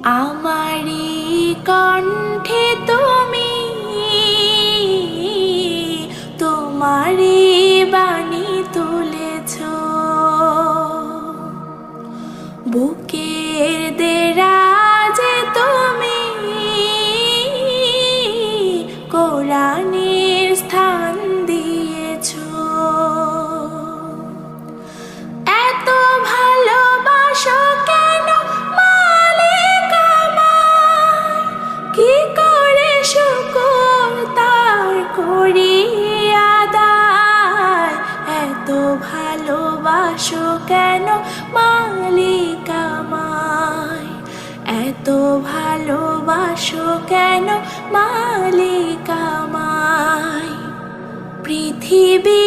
আমারি কণ্ঠে তুমি তোমারি বাণী তুলেছ, বুকের দেরাজে তুমি কোরআনের স্থান দিয়েছ। এত ভালোবাসো কেন মালিক আমায়, কি করে শুকর তার করি আদায়। এত ভালোবাসো কেন মালিক আমায়, এত ভালোবাসো কেন মালিক আমায়। পৃথিবী